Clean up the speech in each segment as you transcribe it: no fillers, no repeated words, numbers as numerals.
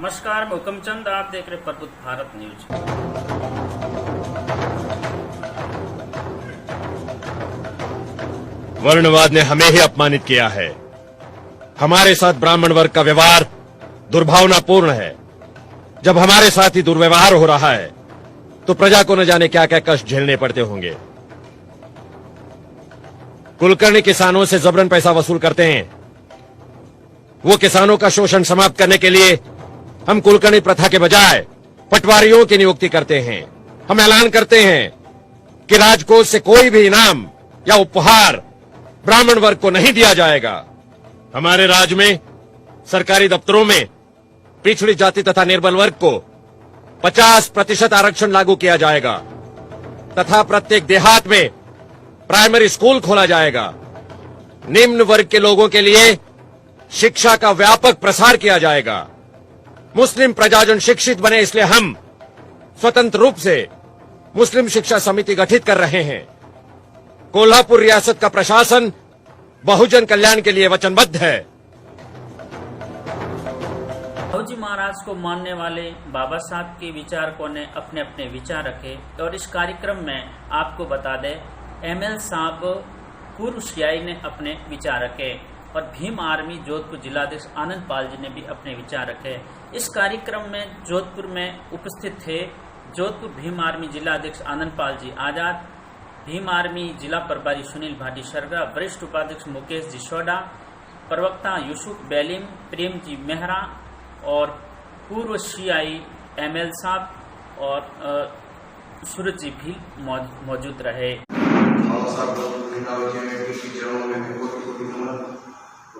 नमस्कार, मैं हुकमचंद, आप देख रहे प्रबुद्ध भारत न्यूज। वर्णवाद ने हमें ही अपमानित किया है। हमारे साथ ब्राह्मण वर्ग का व्यवहार दुर्भावनापूर्ण है। जब हमारे साथ ही दुर्व्यवहार हो रहा है तो प्रजा को न जाने क्या क्या कष्ट झेलने पड़ते होंगे। कुलकर्णी किसानों से जबरन पैसा वसूल करते हैं। वो किसानों का शोषण समाप्त करने के लिए हम कुलकर्णी प्रथा के बजाय पटवारियों की नियुक्ति करते हैं। हम ऐलान करते हैं कि राजकोष से कोई भी इनाम या उपहार ब्राह्मण वर्ग को नहीं दिया जाएगा। हमारे राज्य में सरकारी दफ्तरों में पिछड़ी जाति तथा निर्बल वर्ग को 50% आरक्षण लागू किया जाएगा तथा प्रत्येक देहात में प्राइमरी स्कूल खोला जाएगा। निम्न वर्ग के लोगों के लिए शिक्षा का व्यापक प्रसार किया जाएगा। मुस्लिम प्रजाजन शिक्षित बने, इसलिए हम स्वतंत्र रूप से मुस्लिम शिक्षा समिति गठित कर रहे हैं। कोल्हापुर रियासत का प्रशासन बहुजन कल्याण के लिए वचनबद्ध है। जी महाराज को मानने वाले बाबा साहब के विचारकों ने अपने अपने विचार रखे और इस कार्यक्रम में आपको बता दें, एमएल साहब पूर्व सीआई ने अपने विचार रखे और भीम आर्मी जोधपुर जिलाध्यक्ष आनंद पाल जी ने भी अपने विचार रखे। इस कार्यक्रम में जोधपुर में उपस्थित थे जोधपुर भीम आर्मी जिलाध्यक्ष आनंद पाल जी आजाद, भीम आर्मी जिला प्रभारी सुनील भाटी सरगा, वरिष्ठ उपाध्यक्ष मुकेश जी सोडा, प्रवक्ता यूसुफ बेलीम, प्रेम जी मेहरा और पूर्व सीआई एमएल साहब और सूरज जी भी मौजूद रहे।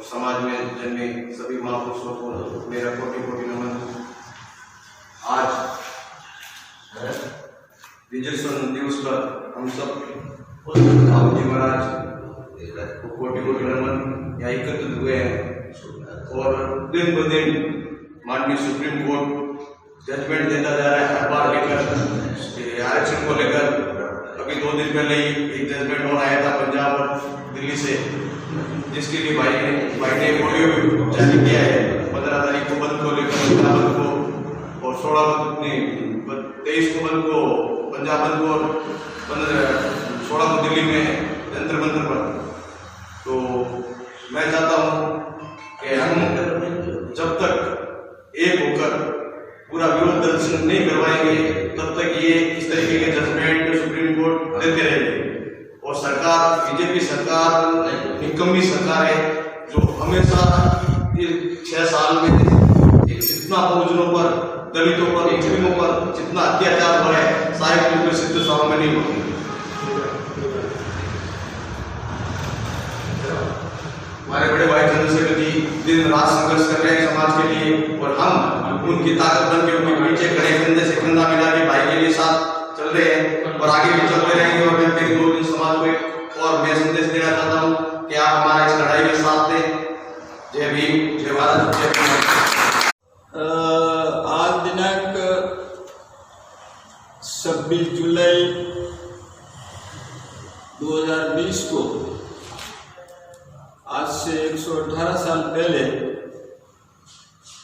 समाज में जन्मे सभी महापुरुषों को मेरा कोटि कोटि नमन। आज विजय दिवस पर हम सब बाबू जी महाराज को कोटि कोटि नमन यहाँ एकत्रित हुए हैं और दिन ब दिन माननीय सुप्रीम कोर्ट जजमेंट देता जा रहा है हर बार लेकर आरक्षण को लेकर। अभी 2 दिन पहले ही एक जजमेंट और आया था पंजाब और दिल्ली से, जिसके लिए भाई ने ऑडियो भी जारी किया है। 15 तारीख को बंद को लेकर पंजाब बंद को और 23 को बंद को पंजाब बंद को और 16 को दिल्ली में जंतर मंतर पर। तो मैं चाहता हूँ कि हम जब तक एक होकर पूरा विरोध दर्शन नहीं करवाएंगे तब तक ये इस तरीके के जजमेंट सुप्रीम कोर्ट देते रहेंगे। और सरकार, बीजेपी सरकार निकम्मी सरकार है जो हमेशा 6 साल में जितना बहुजनों पर, दलितों पर, मुस्लिमों पर जितना अत्याचार हो रहा है शायद कोई सिद्ध साल में नहीं होती। हमारे बड़े भाई चंद्रशेखर जी दिन रात संघर्ष कर रहे हैं समाज के लिए और हम उनकी ताकत बन के उनके पीछे खड़े कंधे से कंधा मिला के भाई के लिए साथ चल रहे हैं और आगे भी चलते रहेंगे। और मैं फिर 2 दिन समाज को और मैं संदेश देना चाहता हूँ कि आप हमारा इस लड़ाई में साथ दें। जय भीम, जय भारत, जय भीम। आज दिनांक 26 जुलाई 2020 को आज से 118 साल पहले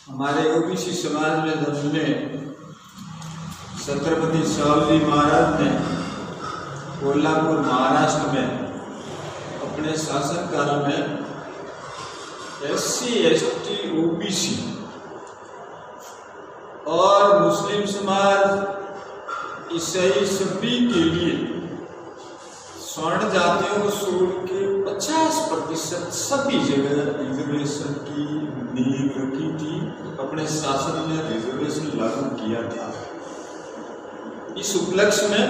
हमारे ओबीसी समाज में जन्मे छत्रपति शिवाजी महाराज ने कोल्हापुर महाराष्ट्र में अपने शासनकाल में SC, ST, OBC और मुस्लिम समाज, ईसाई सभी के लिए स्वर्ण जातियों को छोड़ के 50% सभी जगह रिजर्वेशन की नींव रखी थी। अपने शासन में रिजर्वेशन लागू किया था। इस उपलक्ष्य में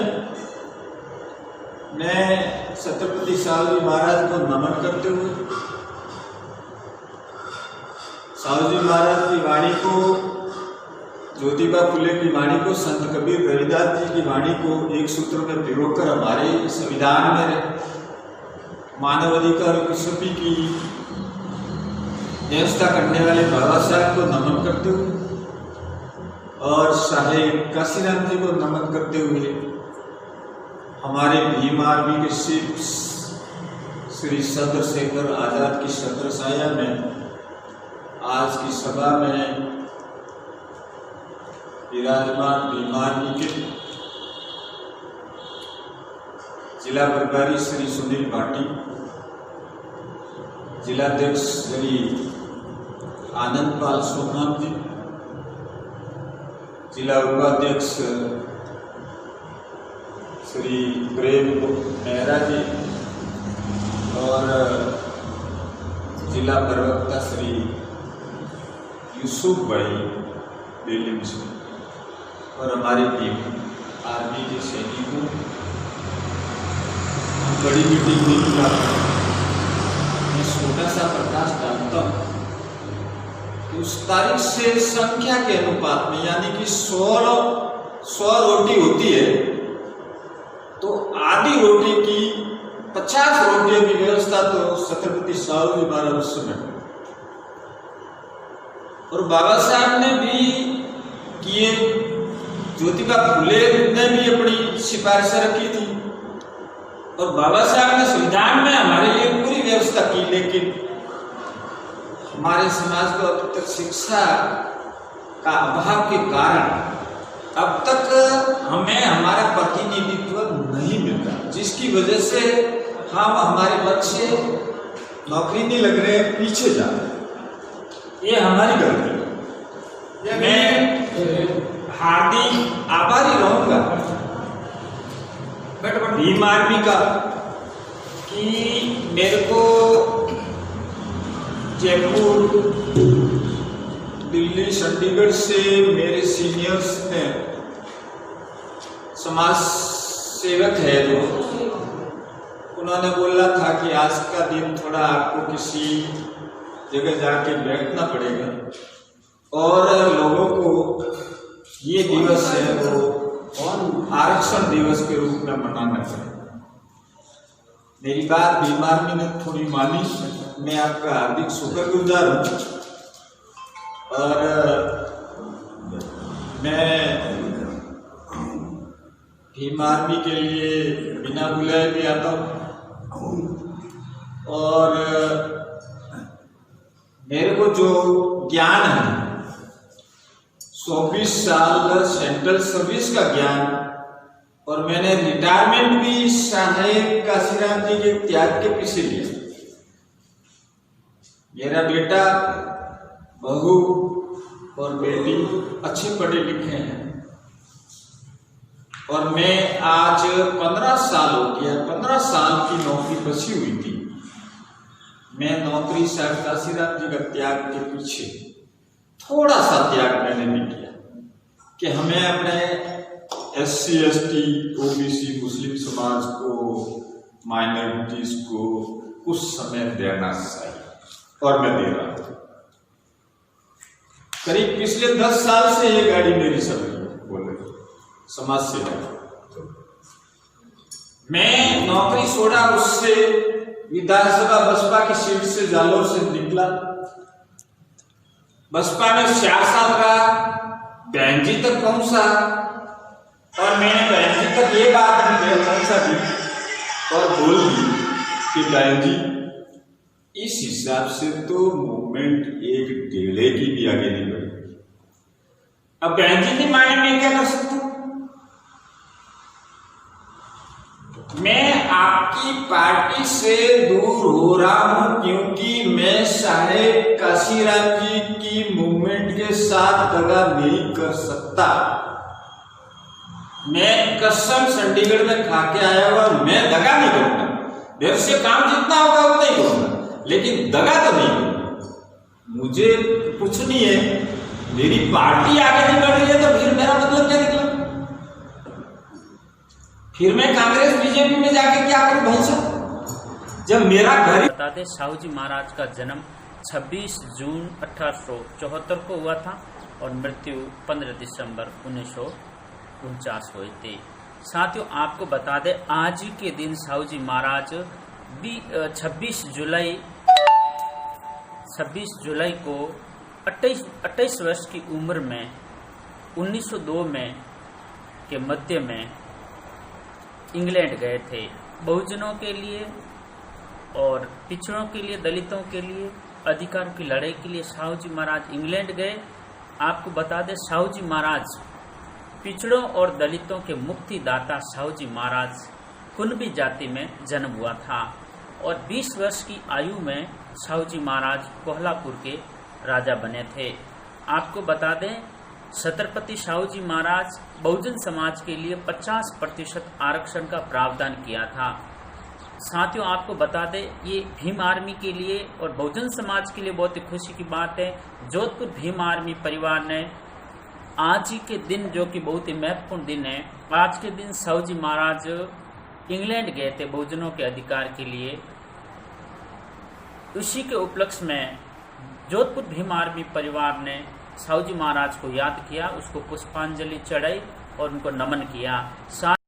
मैं छत्रपति शिवाजी महाराज को नमन करते हुए शिवाजी महाराज की वाणी को, ज्योतिबा फुले की वाणी को, संत कबीर रविदास जी की वाणी को एक सूत्र में पिरोकर हमारे संविधान में मानवाधिकार की सभी की व्यवस्था करने वाले बाबा साहब को नमन करते हुए और साहेब काशीराम जी को नमन करते हुए हमारे भीम आर्मी के शिव श्री चंद्रशेखर आजाद की छत्रछाया में आज की सभा में विराजमान भीमार्मी के जिला प्रभारी श्री सुनील भाटी, जिलाध्यक्ष श्री आनंदपाल सोमनाथ जी, जिला उपाध्यक्ष श्री प्रेम मेहरा जी और जिला प्रवक्ता श्री यूसुफ भाई दिल्ली मिशन और हमारी टीम आर्मी के सैनिकों, बड़ी मीटिंग में मैं छोटा सा प्रकाश डालता हूँ। उस तारीख से संख्या के अनुपात में, यानी कि 100 रोटी होती है तो आधी रोटी की 50 रोटियों की व्यवस्था तो छत्रपति साहू महाराज उस समय, और बाबा साहब ने भी किए, ज्योतिबा फुले ने भी अपनी सिफारिशें रखी थी और बाबा साहब ने संविधान में हमारे लिए पूरी व्यवस्था की। लेकिन हमारे समाज को अब तक शिक्षा का अभाव के कारण अब तक हमें हमारा प्रतिनिधित्व नहीं मिलता, जिसकी वजह से हम हमारे बच्चे नौकरी नहीं लग रहे, पीछे जा रहे हैं। ये हमारी गलती है। मैं हार्दिक आभारी रहूंगा भीम आर्मी का कि मेरे को जयपुर, दिल्ली, चंडीगढ़ से मेरे सीनियर्स ने, समाज सेवक है जो, उन्होंने बोला था कि आज का दिन थोड़ा आपको किसी जगह जाके बैठना पड़ेगा और लोगों को ये दिवस है वो आरक्षण दिवस के रूप में मनाना चाहिए। मेरी बात भीम आर्मी ने थोड़ी मानी, मैं आपका हार्दिक शुक्रगुजार हूँ और मैं भीम आर्मी के लिए बिना बुलाए भी आता हूँ और मेरे को जो ज्ञान है 24 साल सेंट्रल सर्विस का ज्ञान, और मैंने रिटायरमेंट भी साहेब काशीराम जी के त्याग के पीछे लिया। मेरा बेटा, बहू और बेटी अच्छे पढ़े लिखे हैं और मैं आज 15 साल हो गया, 15 साल की नौकरी बची हुई थी। मैं नौकरी साहब काशीराम जी का त्याग के पीछे थोड़ा सा त्याग मैंने नहीं किया कि हमें अपने SC, ST, OBC, मुस्लिम समाज को, माइनॉरिटीज को कुछ समय देना चाहिए और मैं दे रहा हूं। करीब पिछले 10 साल से ये गाड़ी मेरी चल रही है, बोले समाज सेवा। मैं नौकरी छोड़ा, उससे विधानसभा बसपा की सीट से जालोर से निकला, बसपा में 4 साल रहा, बहन जी तक पहुंचा और मैंने बहन जी तक ये बात पहुंचा दी और बोल दी कि बहन जी इस हिसाब से तो मूवमेंट एक ढेले की भी आगे नहीं बढ़ी। अब बहन जी नहीं माने, मैं क्या कर सकता हूं? मैं आपकी पार्टी से दूर हो रहा हूं क्योंकि मैं साहेब काशीराम जी की मूवमेंट के साथ दगा नहीं कर सकता। मैं कसम चंडीगढ़ में खा के आया हुआ, मैं दगा नहीं करूंगा। मेरे से काम जितना होगा उतना ही करूंगा, लेकिन दगा तो नहीं करूंगा। मुझे कुछ नहीं है, मेरी पार्टी आगे नहीं बढ़ रही है तो फिर मेरा मतलब क्या निकला? फिर मैं कांग्रेस बीजेपी में जाके क्या करूं भाई साहब, जब मेरा घर। बता दें, साहू जी महाराज का जन्म 26 जून 1874 को हुआ था और मृत्यु 15 दिसंबर 1949 हुई थी। साथियों, आपको बता दें, आज ही के दिन साहू जी महाराज 26 जुलाई को 28 वर्ष की उम्र में 1902 में के मध्य में इंग्लैंड गए थे। बहुजनों के लिए और पिछड़ों के लिए, दलितों के लिए, अधिकारों की लड़ाई के लिए साहू जी महाराज इंग्लैंड गए। आपको बता दें, साहू जी महाराज पिछड़ों और दलितों के मुक्तिदाता साहूजी महाराज कुणबी जाति में जन्म हुआ था और 20 वर्ष की आयु में साहूजी महाराज कोल्हापुर के राजा बने थे। आपको बता दें, छत्रपति साहूजी महाराज बहुजन समाज के लिए 50% आरक्षण का प्रावधान किया था। साथियों, आपको बता दें, ये भीम आर्मी के लिए और बहुजन समाज के लिए बहुत ही खुशी की बात है। जोधपुर भीम आर्मी परिवार ने आज ही के दिन, जो कि बहुत ही महत्वपूर्ण दिन है, आज के दिन साहूजी महाराज इंग्लैंड गए थे बहुजनों के अधिकार के लिए। उसी के उपलक्ष्य में जोधपुर भीम आर्मी परिवार ने साहूजी महाराज को याद किया, उसको पुष्पांजलि चढ़ाई और उनको नमन किया।